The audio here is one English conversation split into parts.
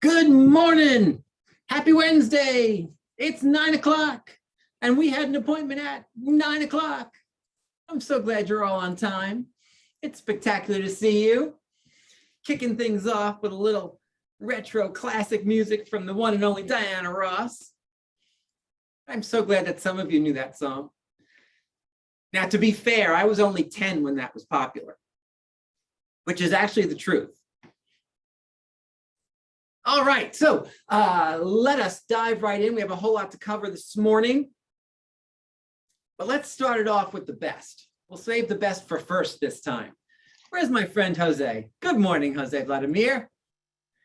Good morning. Happy Wednesday. It's 9 o'clock and we had an appointment at 9 o'clock. I'm so glad you're all on time. It's spectacular to see you. Kicking things off with a little retro classic music from the one and only Diana Ross. I'm so glad that some of you knew that song. Now, to be fair, I was only 10 when that was popular, which is actually the truth. All right, so let us dive right in. We have a whole lot to cover this morning, but let's start it off with the best. We'll save the best for first this time. Where's my friend Jose? Good morning, Jose Vladimir.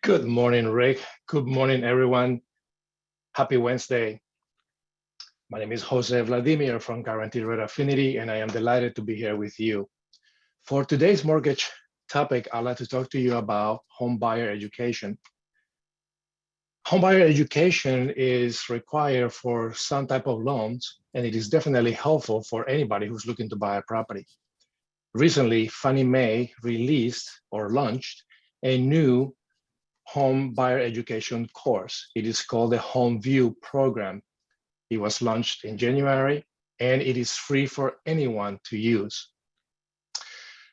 Good morning, Rick. Good morning, everyone. Happy Wednesday. My name is Jose Vladimir from Guaranteed Rate Affinity, and I am delighted to be here with you. For today's mortgage topic, I'd like to talk to you about home buyer education. Home buyer education is required for some type of loans, and it is definitely helpful for anybody who's looking to buy a property. Recently, Fannie Mae released or launched a new home buyer education course. It is called the Home View program. It was launched in January, and it is free for anyone to use.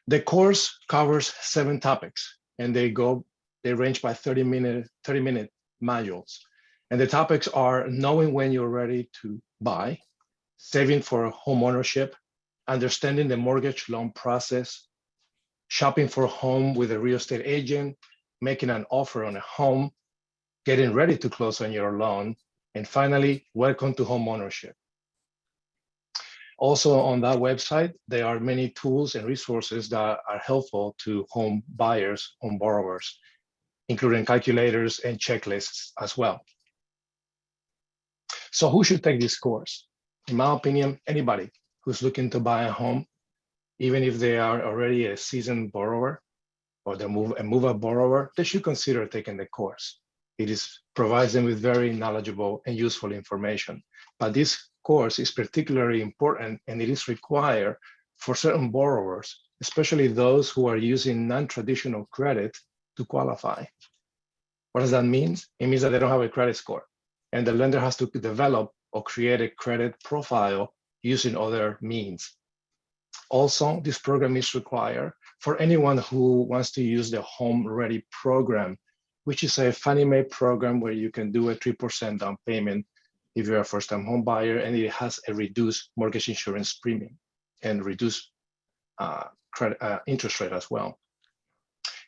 The course covers 7 topics, and they range by 30-minute modules. And the topics are knowing when you're ready to buy, saving for home ownership, understanding the mortgage loan process, shopping for a home with a real estate agent, making an offer on a home, getting ready to close on your loan, and finally, welcome to home ownership. Also on that website, there are many tools and resources that are helpful to home buyers, home borrowers, including calculators and checklists as well. So who should take this course? In my opinion, anybody who's looking to buy a home, even if they are already a seasoned borrower or a move-up borrower, they should consider taking the course. It provides them with very knowledgeable and useful information. But this course is particularly important, and it is required for certain borrowers, especially those who are using non-traditional credit to qualify. What does that mean? It means that they don't have a credit score, and the lender has to develop or create a credit profile using other means. Also, this program is required for anyone who wants to use the Home Ready program, which is a Fannie Mae program where you can do a 3% down payment if you're a first-time home buyer, and it has a reduced mortgage insurance premium and reduced interest rate as well.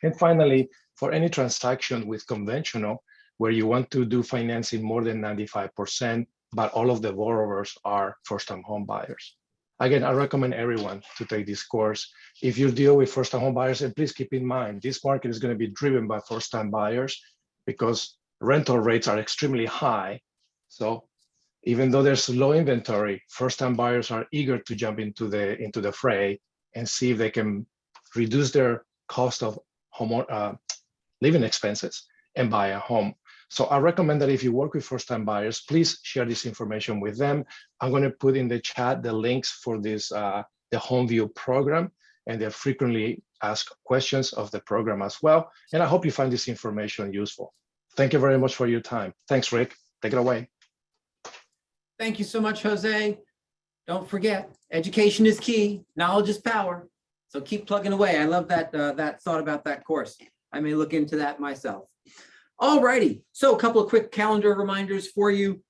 And finally, for any transaction with conventional, where you want to do financing more than 95%, but all of the borrowers are first-time home buyers. Again, I recommend everyone to take this course. If you deal with first-time home buyers, and please keep in mind, this market is going to be driven by first-time buyers because rental rates are extremely high. So even though there's low inventory, first-time buyers are eager to jump into the fray and see if they can reduce their cost of home living expenses and buy a home. So I recommend that if you work with first-time buyers, please share this information with them. I'm going to put in the chat the links for this the Home View program and the frequently asked questions of the program as well. And I hope you find this information useful. Thank you very much for your time. Thanks, Rick. Take it away. Thank you so much, Jose. Don't forget, education is key. Knowledge is power. So keep plugging away. I love that thought about that course. I may look into that myself. All righty. So a couple of quick calendar reminders for you.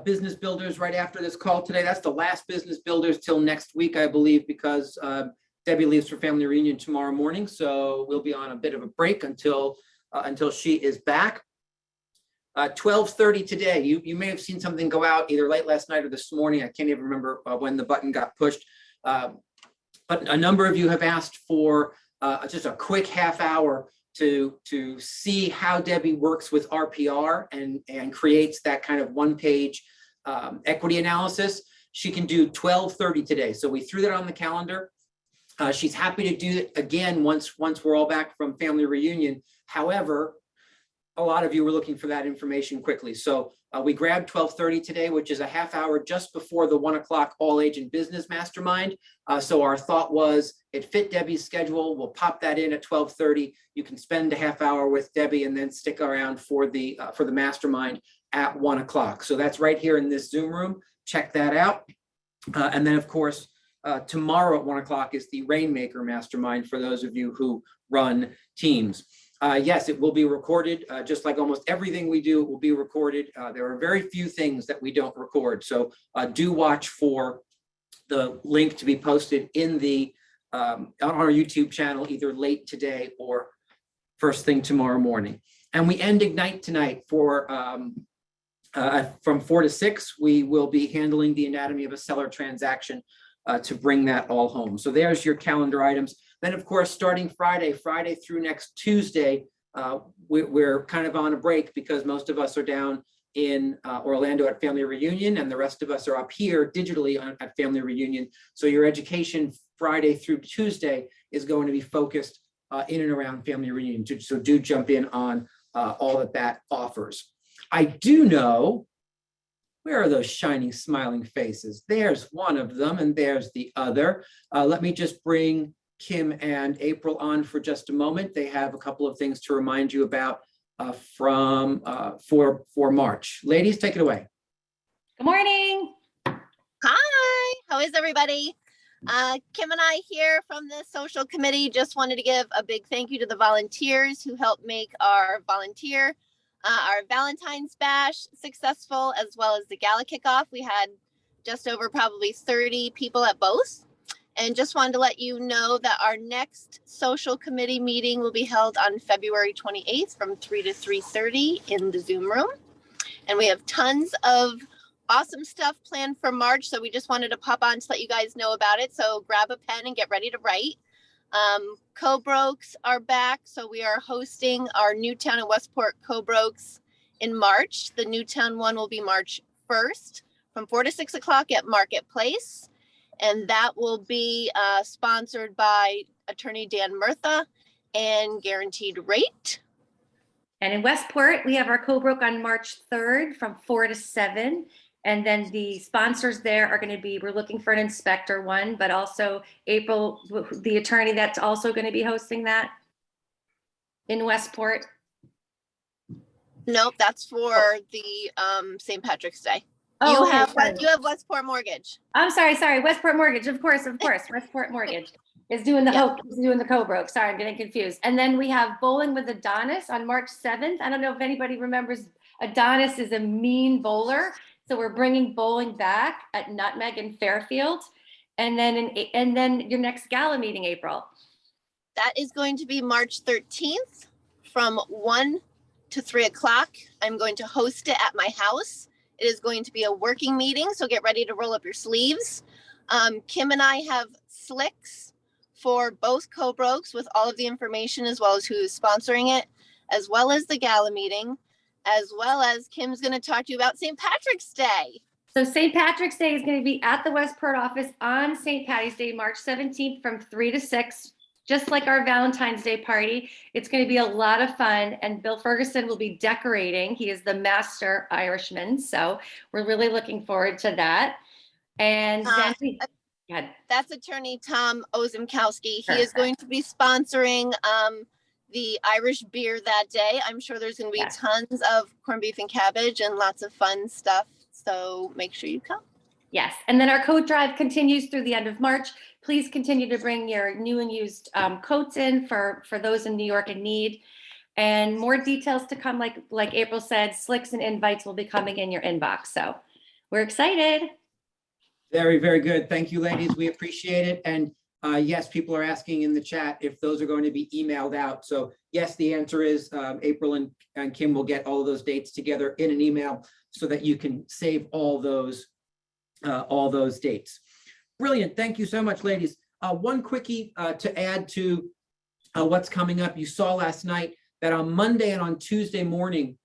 Business Builders right after this call today. That's the last Business Builders till next week, I believe, because Debbie leaves for family reunion tomorrow morning. So we'll be on a bit of a break until she is back. 12:30 today. You may have seen something go out either late last night or this morning. I can't even remember when the button got pushed. But a number of you have asked for just a quick half hour to see how Debbie works with RPR and creates that kind of one-page equity analysis. She can do 12:30 today. So we threw that on the calendar. She's happy to do it again once we're all back from family reunion. However, a lot of you were looking for that information quickly. So We grabbed 12:30 today, which is a half hour just before the 1 o'clock all agent business mastermind. So our thought was it fit Debbie's schedule. We'll pop that in at 12:30. You can spend a half hour with Debbie and then stick around for the mastermind at 1 o'clock. So that's right here in this Zoom room. Check that out. And then, of course, tomorrow at 1 o'clock is the Rainmaker Mastermind for those of you who run teams. Yes, it will be recorded, just like almost everything we do, it will be recorded. There are very few things that we don't record. So do watch for the link to be posted in the on our YouTube channel, either late today or first thing tomorrow morning. And we end Ignite tonight for from 4 to 6. We will be handling the anatomy of a seller transaction to bring that all home. So there's your calendar items. Then, of course, starting Friday through next Tuesday, we're kind of on a break because most of us are down in Orlando at Family Reunion, and the rest of us are up here digitally at Family Reunion. So your education Friday through Tuesday is going to be focused in and around Family Reunion. So do jump in on all that that offers. I do know, where are those shining, smiling faces? There's one of them, and there's the other. Let me just bring Kim and April on for just a moment. They have a couple of things to remind you about for March. Ladies, take it away. Good morning. Hi, how is everybody? Kim and I here from the social committee just wanted to give a big thank you to the volunteers who helped make our Valentine's Bash successful, as well as the gala kickoff. We had just over probably 30 people at both. And just wanted to let you know that our next social committee meeting will be held on February 28th from 3 to 3:30 in the Zoom room. And we have tons of awesome stuff planned for March. So we just wanted to pop on to let you guys know about it. So grab a pen and get ready to write. Co-brokes are back. So we are hosting our Newtown and Westport co-brokes in March. The Newtown one will be March 1st from 4 to 6 o'clock at Marketplace. And that will be sponsored by attorney Dan Murtha and Guaranteed Rate. And in Westport, we have our co-broke on March 3rd from 4 to 7. And then the sponsors there are going to be, we're looking for an inspector one, but also April, the attorney that's also going to be hosting that in Westport. Nope, that's for the St. Patrick's Day. Oh, you okay, have sorry. you have Westport Mortgage. I'm sorry. Westport Mortgage, of course. Westport Mortgage is doing the co-broke. Sorry, I'm getting confused. And then we have Bowling with Adonis on March 7th. I don't know if anybody remembers. Adonis is a mean bowler, so we're bringing bowling back at Nutmeg in Fairfield. And then your next gala meeting, April. That is going to be March 13th from 1 to 3 o'clock. I'm going to host it at my house. It is going to be a working meeting, so get ready to roll up your sleeves. Kim and I have slicks for both co-brokes with all of the information, as well as who's sponsoring it, as well as the gala meeting, as well as Kim's going to talk to you about St. Patrick's Day. So St. Patrick's Day is going to be at the Westport office on St. Patty's Day, March 17th from 3 to 6. Just like our Valentine's Day party. It's going to be a lot of fun, and Bill Ferguson will be decorating. He is the master Irishman, so we're really looking forward to that. And then that's attorney Tom Ozimkowski. He is going to be sponsoring the Irish beer that day. I'm sure there's going to be tons of corned beef and cabbage and lots of fun stuff, so make sure you come. Yes, and then our coat drive continues through the end of March. Please continue to bring your new and used coats in for those in New York in need. And more details to come, like April said, slicks and invites will be coming in your inbox. So we're excited. Very, very good. Thank you, ladies. We appreciate it. And yes, people are asking in the chat if those are going to be emailed out. So yes, the answer is April and Kim will get all of those dates together in an email so that you can save all those dates. Brilliant. Thank you so much, ladies. One quickie to add to what's coming up. You saw last night that on Monday and on Tuesday morning,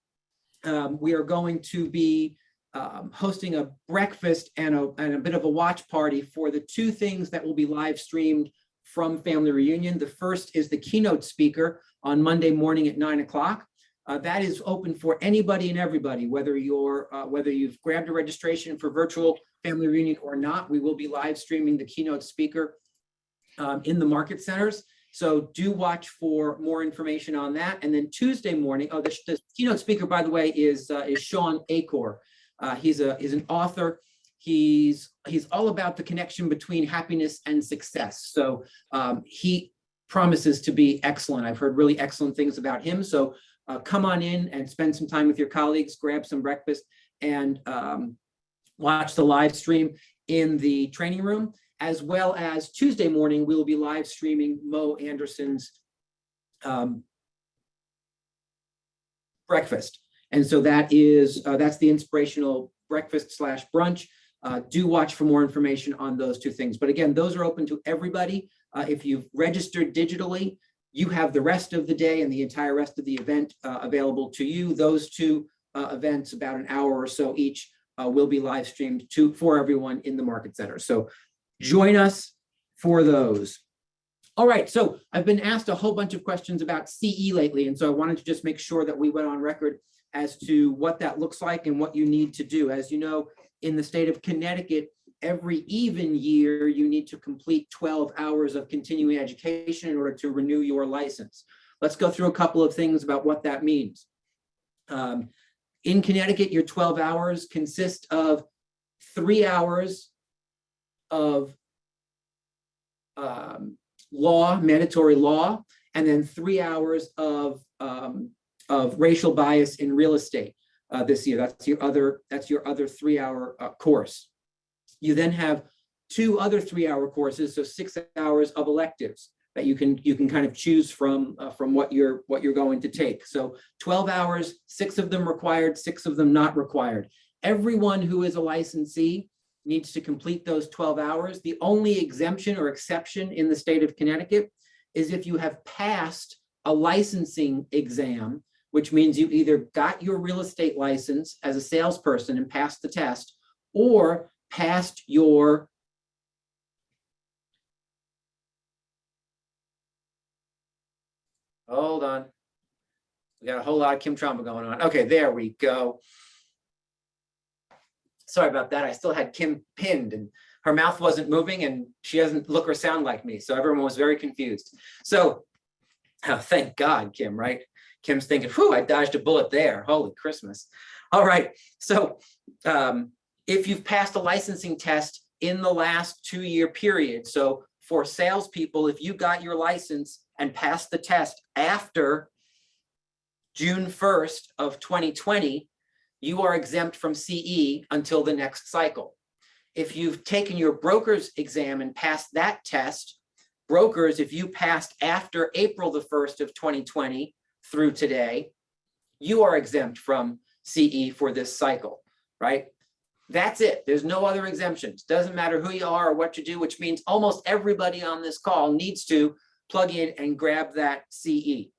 we are going to be hosting a breakfast and a bit of a watch party for the two things that will be live streamed from Family Reunion. The first is the keynote speaker on Monday morning at 9 o'clock. That is open for anybody and everybody, whether you've grabbed a registration for virtual family reunion or not. We will be live streaming the keynote speaker in the market centers. So do watch for more information on that. And then Tuesday morning, the keynote speaker, by the way, is Sean Acor. He's an author. He's all about the connection between happiness and success. So he promises to be excellent. I've heard really excellent things about him. So come on in and spend some time with your colleagues, grab some breakfast, and watch the live stream in the training room, as well as Tuesday morning, we'll be live streaming Mo Anderson's breakfast. And so that's the inspirational breakfast / brunch. Do watch for more information on those two things. But again, those are open to everybody. If you've registered digitally, you have the rest of the day and the entire rest of the event available to you. Those two events, about an hour or so each, will be live streamed for everyone in the market center. So join us for those. All right, so I've been asked a whole bunch of questions about CE lately, and so I wanted to just make sure that we went on record as to what that looks like and what you need to do. As you know, in the state of Connecticut, every even year, you need to complete 12 hours of continuing education in order to renew your license. Let's go through a couple of things about what that means. In Connecticut, your 12 hours consist of 3 hours of law, mandatory law, and then 3 hours of racial bias in real estate this year. That's your other 3-hour course. You then have 2 other 3-hour courses, so 6 hours of electives that you can kind of choose from what you're going to take. So 12 hours, 6 of them required, 6 of them not required. Everyone who is a licensee needs to complete those 12 hours. The only exemption or exception in the state of Connecticut is if you have passed a licensing exam, which means you either got your real estate license as a salesperson and passed the test, or passed your hold on. We got a whole lot of Kim trauma going on. Okay, there we go. Sorry about that. I still had Kim pinned and her mouth wasn't moving and she doesn't look or sound like me. So everyone was very confused. So thank God, Kim, right? Kim's thinking, whew, I dodged a bullet there. Holy Christmas. All right. So if you've passed a licensing test in the last 2-year period, so for salespeople, if you got your license and passed the test after June 1st of 2020, you are exempt from CE until the next cycle. If you've taken your broker's exam and passed that test, brokers, if you passed after April the 1st of 2020 through today, you are exempt from CE for this cycle, right? That's it. There's no other exemptions. Doesn't matter who you are or what you do, which means almost everybody on this call needs to plug in and grab that CE.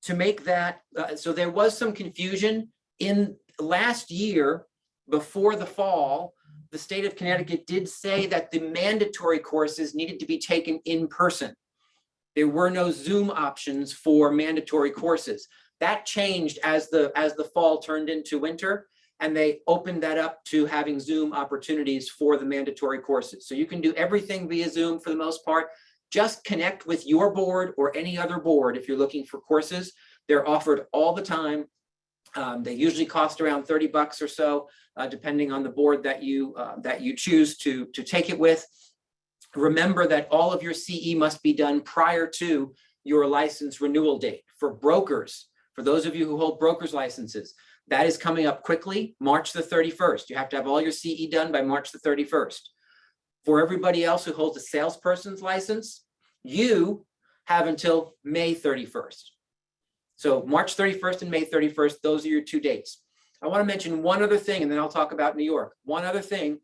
To make that, so there was some confusion in last year before the fall. The state of Connecticut did say that the mandatory courses needed to be taken in person. There were no Zoom options for mandatory courses. That changed as the fall turned into winter, and they opened that up to having Zoom opportunities for the mandatory courses. So you can do everything via Zoom for the most part. Just connect with your board or any other board if you're looking for courses. They're offered all the time. They usually cost around $30 or so, depending on the board that you choose to take it with. Remember that all of your CE must be done prior to your license renewal date. For brokers, for those of you who hold brokers licenses, that is coming up quickly, March the 31st. You have to have all your CE done by March the 31st. For everybody else who holds a salesperson's license, you have until May 31st. So March 31st and May 31st, those are your 2 dates. I want to mention one other thing, and then I'll talk about New York. One other thing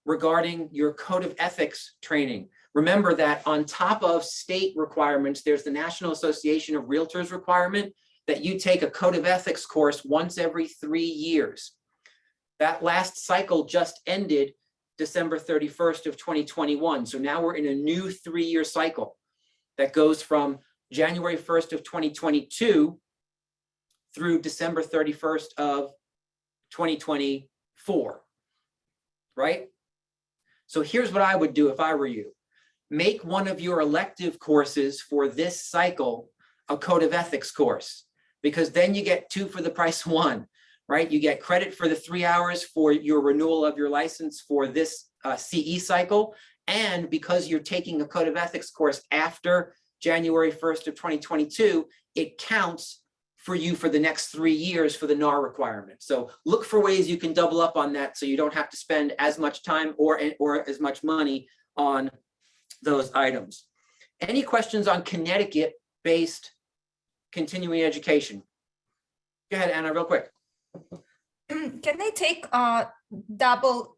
regarding your code of ethics training. Remember that on top of state requirements, there's the National Association of Realtors requirement that you take a code of ethics course once every 3 years. That last cycle just ended December 31st of 2021. So now we're in a new 3-year cycle that goes from January 1st of 2022 through December 31st of 2024, right? So here's what I would do if I were you. Make one of your elective courses for this cycle a code of ethics course, because then you get 2 for the price of 1, right? You get credit for the 3 hours for your renewal of your license for this CE cycle. And because you're taking a code of ethics course after January 1st of 2022, it counts for you for the next 3 years for the NAR requirement. So look for ways you can double up on that so you don't have to spend as much time or as much money on those items. Any questions on Connecticut-based continuing education? Go ahead, Anna, real quick. Can I take a double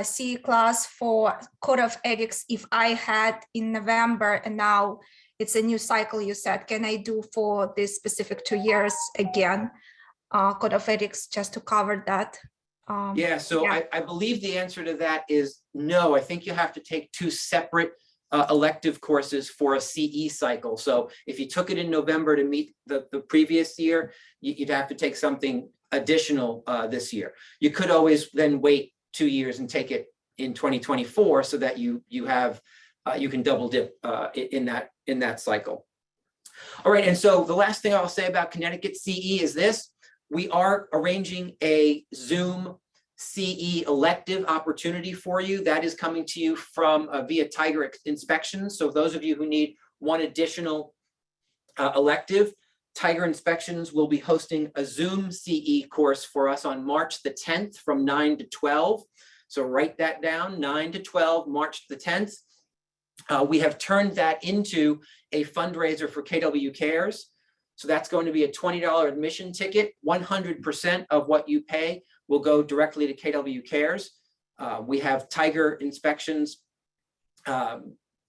C class for Code of Ethics if I had in November and now it's a new cycle you said? Can I do for this specific 2 years again, Code of Ethics, just to cover that? Yeah, so yeah. I believe the answer to that is no. I think you have to take 2 separate elective courses for a CE cycle. So if you took it in November to meet the previous year, you'd have to take something additional this year. You could always then wait 2 years and take it in 2024 so that you have you can double dip in that cycle. All right, and so the last thing I'll say about Connecticut CE is this: we are arranging a Zoom CE elective opportunity for you that is coming to you from via Tiger Inspections. So those of you who need one additional elective, Tiger Inspections will be hosting a Zoom CE course for us on March the 10th from 9 to 12. So write that down, 9 to 12, March the 10th. We have turned that into a fundraiser for KW Cares. So that's going to be a $20 admission ticket. 100% of what you pay will go directly to KW Cares. We have Tiger Inspections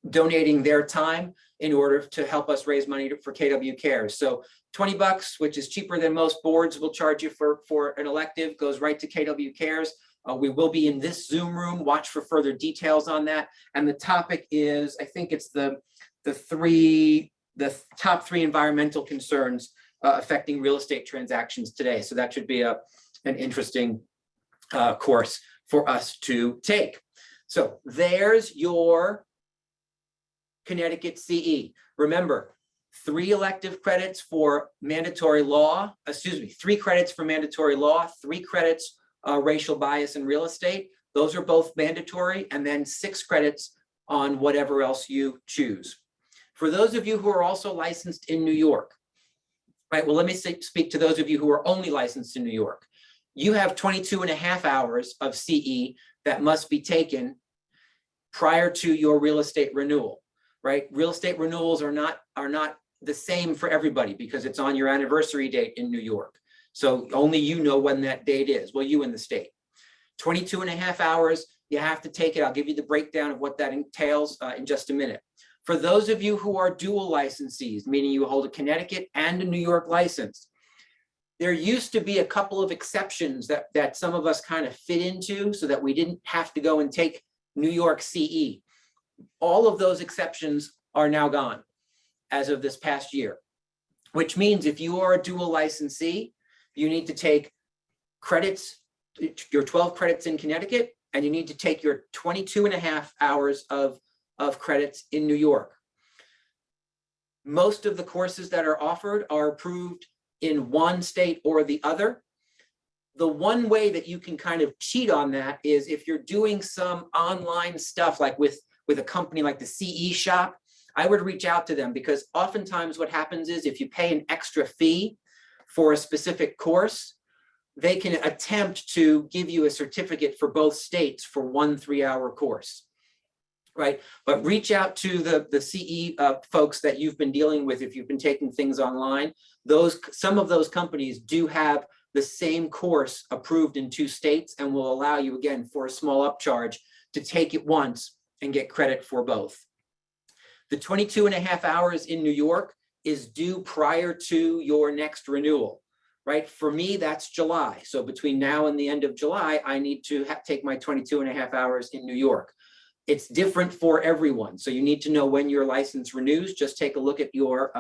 donating their time in order to help us raise money for KW Cares. So $20, which is cheaper than most boards will charge you for an elective, goes right to KW Cares. We will be in this Zoom room. Watch for further details on that. And the topic is, I think it's the top 3 environmental concerns affecting real estate transactions today. So that should be an interesting course for us to take. So there's your Connecticut CE. Remember, 3 elective credits for mandatory law, 3 credits for mandatory law, 3 credits racial bias in real estate. Those are both mandatory, and then 6 credits on whatever else you choose. For those of you who are also licensed in New York, right? Well, let me speak to those of you who are only licensed in New York. You have 22.5 hours of CE that must be taken prior to your real estate renewal, right? Real estate renewals are not the same for everybody because it's on your anniversary date in New York. So only you know when that date is. Well, you in the state. 22.5 hours, you have to take it. I'll give you the breakdown of what that entails in just a minute. For those of you who are dual licensees, meaning you hold a Connecticut and a New York license, there used to be a couple of exceptions that some of us kind of fit into so that we didn't have to go and take New York CE. All of those exceptions are now gone as of this past year, which means if you are a dual licensee, you need to take credits, your 12 credits in Connecticut, and you need to take your 22.5 hours of credits in New York. Most of the courses that are offered are approved in one state or the other. The one way that you can kind of cheat on that is if you're doing some online stuff like with a company like the CE Shop, I would reach out to them, because oftentimes what happens is if you pay an extra fee for a specific course, they can attempt to give you a certificate for both states for one 3-hour course, right? But reach out to the CE folks that you've been dealing with if you've been taking things online. Some of those companies do have the same course approved in 2 states and will allow you, again, for a small upcharge to take it once and get credit for both. The 22.5 hours in New York is due prior to your next renewal, right? For me, that's July. So between now and the end of July, I need to take my 22.5 hours in New York. It's different for everyone. So you need to know when your license renews. Just take a look at your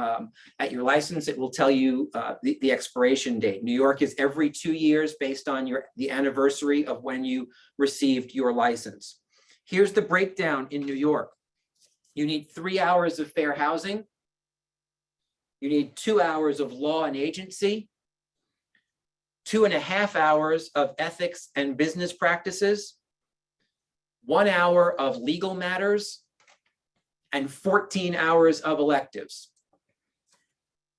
license. It will tell you the expiration date. New York is every 2 years based on the anniversary of when you received your license. Here's the breakdown in New York. You need 3 hours of fair housing. You need 2 hours of law and agency, 2.5 hours of ethics and business practices, 1 hour of legal matters, and 14 hours of electives.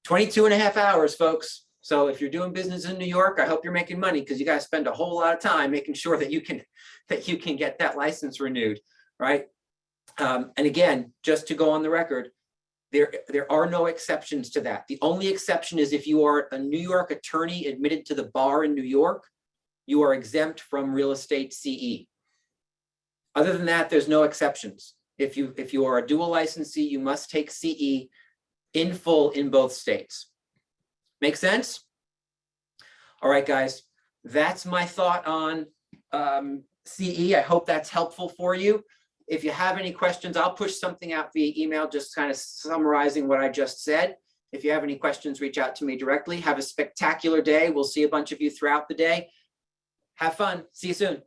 22.5 hours, folks. So if you're doing business in New York, I hope you're making money, because you got to spend a whole lot of time making sure that you can get that license renewed, right? And again, just to go on the record, there are no exceptions to that. The only exception is if you are a New York attorney admitted to the bar in New York, you are exempt from real estate CE. Other than that, there's no exceptions. If you are a dual licensee, you must take CE in full in both states. Make sense? All right, guys, that's my thought on CE. I hope that's helpful for you. If you have any questions, I'll push something out via email, just kind of summarizing what I just said. If you have any questions, reach out to me directly. Have a spectacular day. We'll see a bunch of you throughout the day. Have fun. See you soon.